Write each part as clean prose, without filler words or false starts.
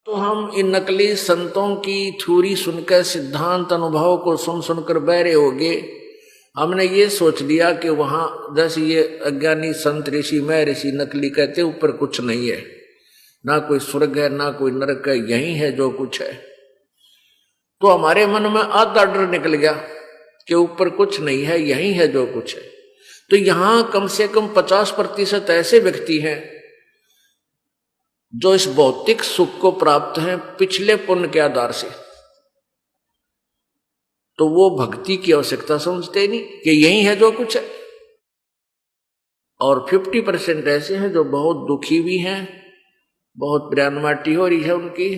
तो हम इन नकली संतों की थ्योरी सुनकर, सिद्धांत अनुभव को सुन सुनकर बहरे हो गए। हमने ये सोच लिया कि वहां जैसे ये अज्ञानी संत ऋषि महर्षि नकली कहते ऊपर कुछ नहीं है, ना कोई स्वर्ग है ना कोई नरक है, यही है जो कुछ है। तो हमारे मन में आधा डर निकल गया कि ऊपर कुछ नहीं है, यही है जो कुछ है। तो यहां कम से कम 50% ऐसे व्यक्ति हैं जो इस भौतिक सुख को प्राप्त हैं पिछले पुण्य के आधार से। तो वो भक्ति की आवश्यकता समझते नहीं कि यही है जो कुछ है। और 50% ऐसे हैं जो बहुत दुखी भी हैं, बहुत प्यानमाटी हो रही है उनकी।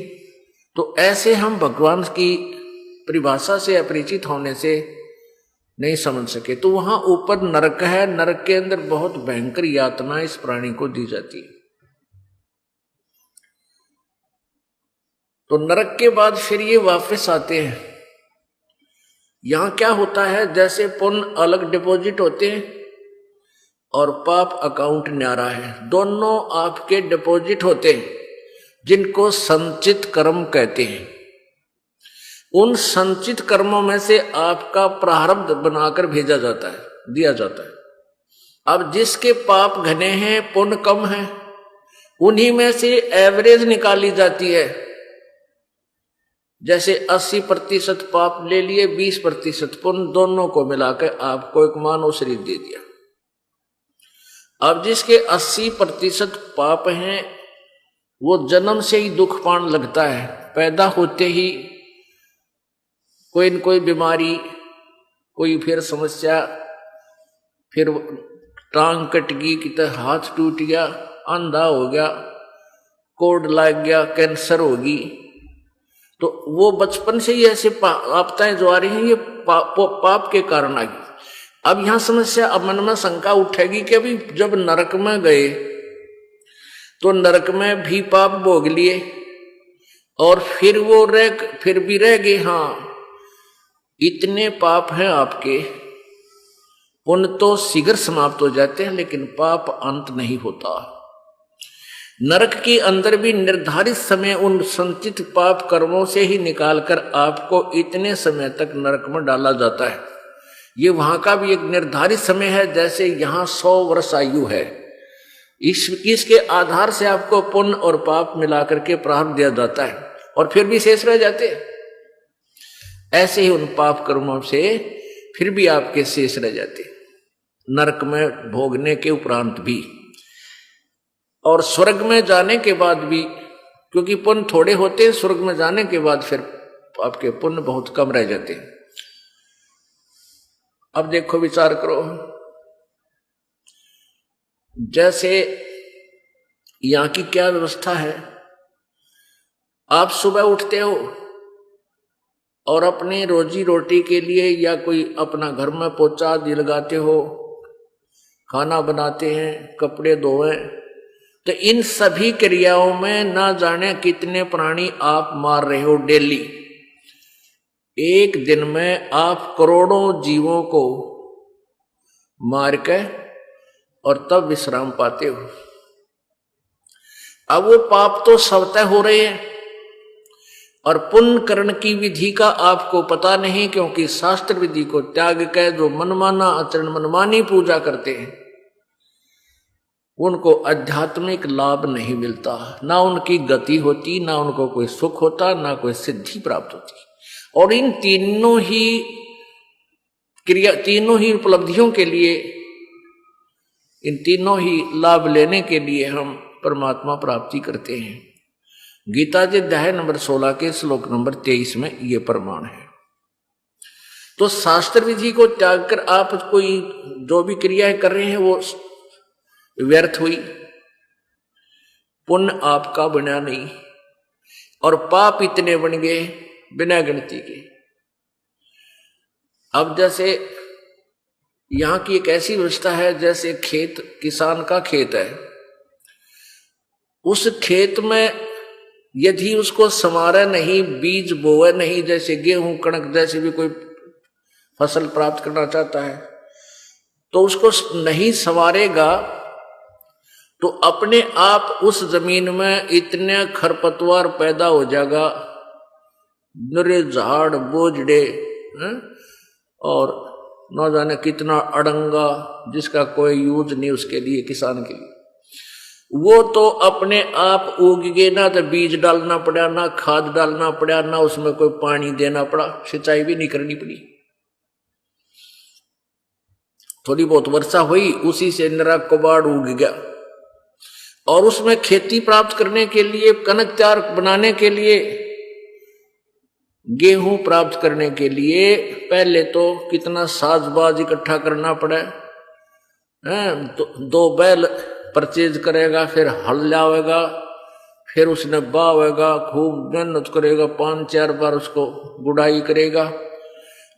तो ऐसे हम भगवान की परिभाषा से अपरिचित होने से नहीं समझ सके। तो वहां ऊपर नरक है, नरक के अंदर बहुत भयंकर यातना इस प्राणी को दी जाती है। तो नरक के बाद फिर ये वापस आते हैं। यहां क्या होता है, जैसे पुण्य अलग डिपॉजिट होते हैं और पाप अकाउंट न्यारा है, दोनों आपके डिपॉजिट होते हैं जिनको संचित कर्म कहते हैं। उन संचित कर्मों में से आपका प्रारब्ध बनाकर भेजा जाता है, दिया जाता है। अब जिसके पाप घने हैं, पुण्य कम है, उन्हीं में से एवरेज निकाली जाती है। जैसे 80% पाप ले लिए, 20% पुण्य, दोनों को मिलाकर आपको एक मानव शरीर दे दिया। अब जिसके 80% पाप हैं वो जन्म से ही दुख पान लगता है। पैदा होते ही कोई न कोई बीमारी, कोई फिर समस्या, फिर टांग कट गई, कितना हाथ टूट गया, अंधा हो गया, कोढ़ लग गया, कैंसर होगी। तो वो बचपन से ही ऐसे आपदाएं जो आ रही हैं ये पाप के कारण आ गई। अब यहां समस्या, अब मन में शंका उठेगी कि अभी जब नरक में गए तो नरक में भी पाप भोग लिए और फिर वो फिर भी रह गए। हाँ, इतने पाप हैं आपके, पुण्य तो शीघ्र समाप्त हो जाते हैं लेकिन पाप अंत नहीं होता। नरक के अंदर भी निर्धारित समय उन संचित पाप कर्मों से ही निकालकर आपको इतने समय तक नरक में डाला जाता है। ये वहां का भी एक निर्धारित समय है। जैसे यहां 100 वर्ष आयु है, इसके आधार से आपको पुण्य और पाप मिलाकर के प्रारब्ध दिया जाता है और फिर भी शेष रह जाते हैं। ऐसे ही उन पाप कर्मों से फिर भी आपके शेष रह जाते नरक में भोगने के उपरांत भी, और स्वर्ग में जाने के बाद भी, क्योंकि पुण्य थोड़े होते हैं। स्वर्ग में जाने के बाद फिर आपके पुण्य बहुत कम रह जाते हैं। अब देखो, विचार करो, जैसे यहां की क्या व्यवस्था है। आप सुबह उठते हो और अपनी रोजी रोटी के लिए या कोई अपना घर में पोछा आदि लगाते हो, खाना बनाते हैं, कपड़े धोए, तो इन सभी क्रियाओं में ना जाने कितने प्राणी आप मार रहे हो डेली। एक दिन में आप करोड़ों जीवों को मार के और तब विश्राम पाते हो। अब वो पाप तो स्वतः हो रहे हैं और पुण्य करण की विधि का आपको पता नहीं, क्योंकि शास्त्र विधि को त्याग कर जो मनमाना आचरण, मनमानी पूजा करते हैं, उनको आध्यात्मिक लाभ नहीं मिलता, ना उनकी गति होती, ना उनको कोई सुख होता, ना कोई सिद्धि प्राप्त होती। और इन तीनों ही उपलब्धियों के लिए, इन तीनों ही लाभ लेने के लिए हम परमात्मा प्राप्ति करते हैं। गीता जी अध्याय नंबर 16 के श्लोक नंबर 23 में ये प्रमाण है। तो शास्त्र विधि को त्याग कर आप कोई जो भी क्रियाएं कर रहे हैं वो व्यर्थ हुई, पुण्य आपका बना नहीं और पाप इतने बन गए बिना गिनती के। अब जैसे यहां की एक ऐसी व्यवस्था है, जैसे खेत, किसान का खेत है, उस खेत में यदि उसको संवारे नहीं, बीज बोए नहीं, जैसे गेहूं कणक जैसे भी कोई फसल प्राप्त करना चाहता है तो उसको नहीं संवारेगा तो अपने आप उस जमीन में इतने खरपतवार पैदा हो जाएगा, नरे झाड़ बोझड़े हैं? और न जाने कितना अड़ंगा जिसका कोई यूज नहीं उसके लिए, किसान के लिए। वो तो अपने आप उग गए, ना तो बीज डालना पड़ा, ना खाद डालना पड़ा, ना उसमें कोई पानी देना पड़ा, सिंचाई भी नहीं करनी पड़ी। थोड़ी बहुत वर्षा हुई, उसी से नरा कबाड़ उग गया। और उसमें खेती प्राप्त करने के लिए, कनक तैयार बनाने के लिए, गेहूं प्राप्त करने के लिए पहले तो कितना साजबाज इकट्ठा करना पड़ा है। तो 2 बैल परचेज करेगा, फिर हल लावेगा, फिर उसने बावेगा, खूब मेहनत करेगा, 5-4 बार उसको गुड़ाई करेगा,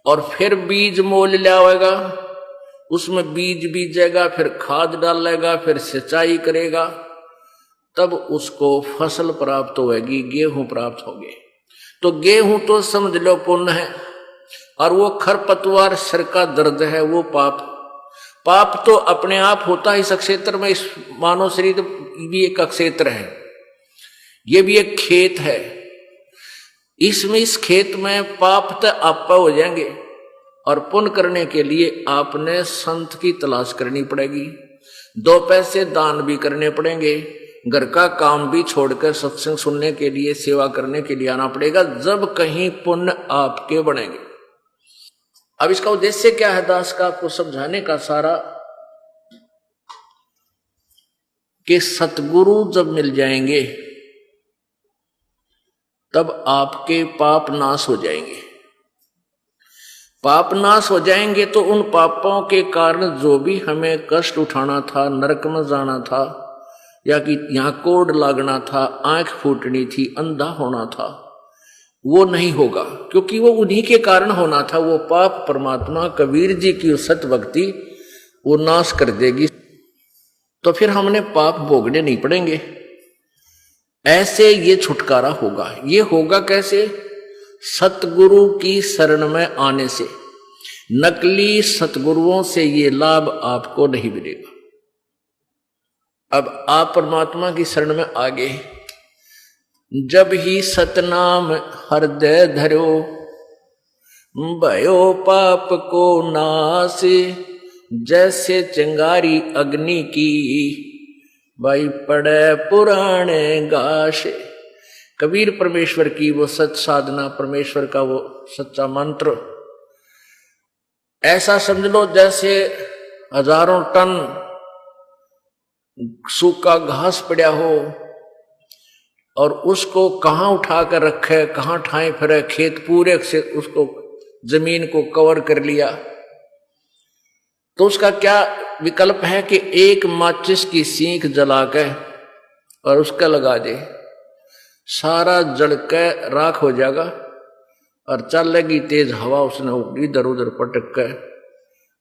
और फिर बीज मोल लावेगा, उसमें बीज बीजेगा, फिर खाद डालेगा, फिर सिंचाई करेगा, तब उसको फसल प्राप्त होगी, गेहूं प्राप्त होगी। तो गेहूं तो समझ लो पुण्य है, और वो खरपतवार सिर का दर्द है, वो पाप। पाप तो अपने आप होता है इस क्षेत्र में। इस मानव शरीर भी एक क्षेत्र है, ये भी एक खेत है। इसमें इस खेत में पाप तो आप हो जाएंगे, और पुण्य करने के लिए आपने संत की तलाश करनी पड़ेगी, 2 पैसे दान भी करने पड़ेंगे, घर का काम भी छोड़कर सत्संग सुनने के लिए, सेवा करने के लिए आना पड़ेगा, जब कहीं पुण्य आपके बनेंगे। अब इसका उद्देश्य क्या है दास का, आपको समझाने का सारा, कि सतगुरु जब मिल जाएंगे तब आपके पाप नाश हो जाएंगे। पाप नाश हो जाएंगे तो उन पापों के कारण जो भी हमें कष्ट उठाना था, नरक में जाना था, या कि यहां कोड़ लागना था, आंख फूटनी थी, अंधा होना था, वो नहीं होगा, क्योंकि वो उन्हीं के कारण होना था। वो पाप परमात्मा कबीर जी की सत भक्ति वो नाश कर देगी, तो फिर हमने पाप भोगने नहीं पड़ेंगे। ऐसे ये छुटकारा होगा। ये होगा कैसे? सतगुरु की शरण में आने से। नकली सतगुरुओं से ये लाभ आपको नहीं मिलेगा। अब आप परमात्मा की शरण में आ गए, जब ही सतनाम हृदय धरो, भयो पाप को नाश, जैसे चिंगारी अग्नि की, भाई पड़े पुराने गाश। कबीर परमेश्वर की वो सच साधना, परमेश्वर का वो सच्चा मंत्र, ऐसा समझ लो जैसे हजारों टन सूखा घास पड़ा हो, और उसको कहाँ उठा कर रखे, कहाँ ठाए फिरे, खेत पूरे से उसको जमीन को कवर कर लिया, तो उसका क्या विकल्प है कि एक माचिस की सीख जला के और उसका लगा दे, सारा जल के राख हो जाएगा, और चलेगी तेज हवा, उसने इधर उधर पटक के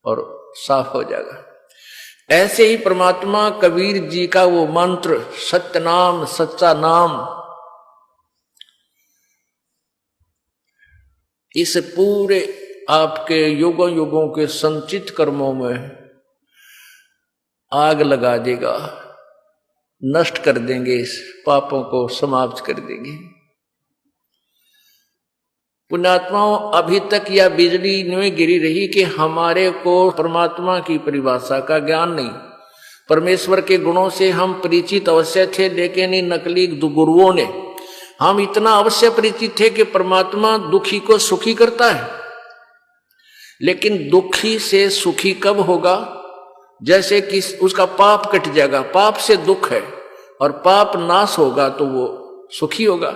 और साफ हो जाएगा। ऐसे ही परमात्मा कबीर जी का वो मंत्र, सत्य नाम, सच्चा नाम, इस पूरे आपके युगों युगों के संचित कर्मों में आग लगा देगा, नष्ट कर देंगे, इस पापों को समाप्त कर देंगे। पुण्यात्माओं, अभी तक यह बिजली नहीं गिरी रही कि हमारे को परमात्मा की परिभाषा का ज्ञान नहीं। परमेश्वर के गुणों से हम परिचित अवश्य थे, लेकिन इन नकली गुरुओं ने हम इतना अवश्य परिचित थे कि परमात्मा दुखी को सुखी करता है, लेकिन दुखी से सुखी कब होगा? जैसे कि उसका पाप कट जाएगा, पाप से दुख है, और पाप नाश होगा तो वो सुखी होगा।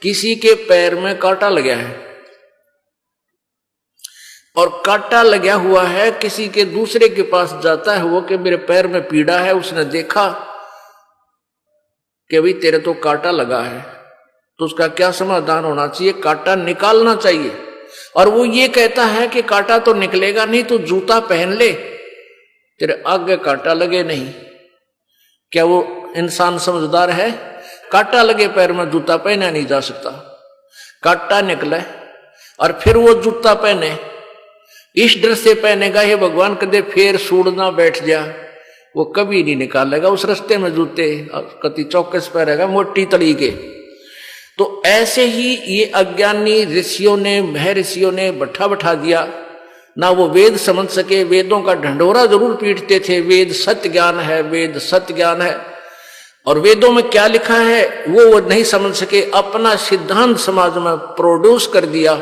किसी के पैर में कांटा लगा है और कांटा लगा हुआ है, किसी के दूसरे के पास जाता है वो कि मेरे पैर में पीड़ा है, उसने देखा कि भाई तेरे तो कांटा लगा है, तो उसका क्या समाधान होना चाहिए? कांटा निकालना चाहिए। और वो ये कहता है कि कांटा तो निकलेगा नहीं, तो जूता पहन ले, तेरे आगे कांटा लगे नहीं। क्या वो इंसान समझदार है? कांटा लगे पैर में जूता पहना नहीं जा सकता, कांटा निकले और फिर वो जूता पहने, इस डर से पहनेगा हे भगवान कदे फिर सूड़ ना बैठ जा, वो कभी नहीं निकालेगा उस रास्ते में जूते, कति चौकस पे रहेगा मोटी तली के। तो ऐसे ही ये अज्ञानी ऋषियों ने, महर्षियों ने बैठा दिया, ना वो वेद समझ सके, वेदों का ढंढोरा जरूर पीटते थे, वेद सत्य ज्ञान है, वेद सत्य ज्ञान है, और वेदों में क्या लिखा है वो नहीं समझ सके, अपना सिद्धांत समाज में प्रोड्यूस कर दिया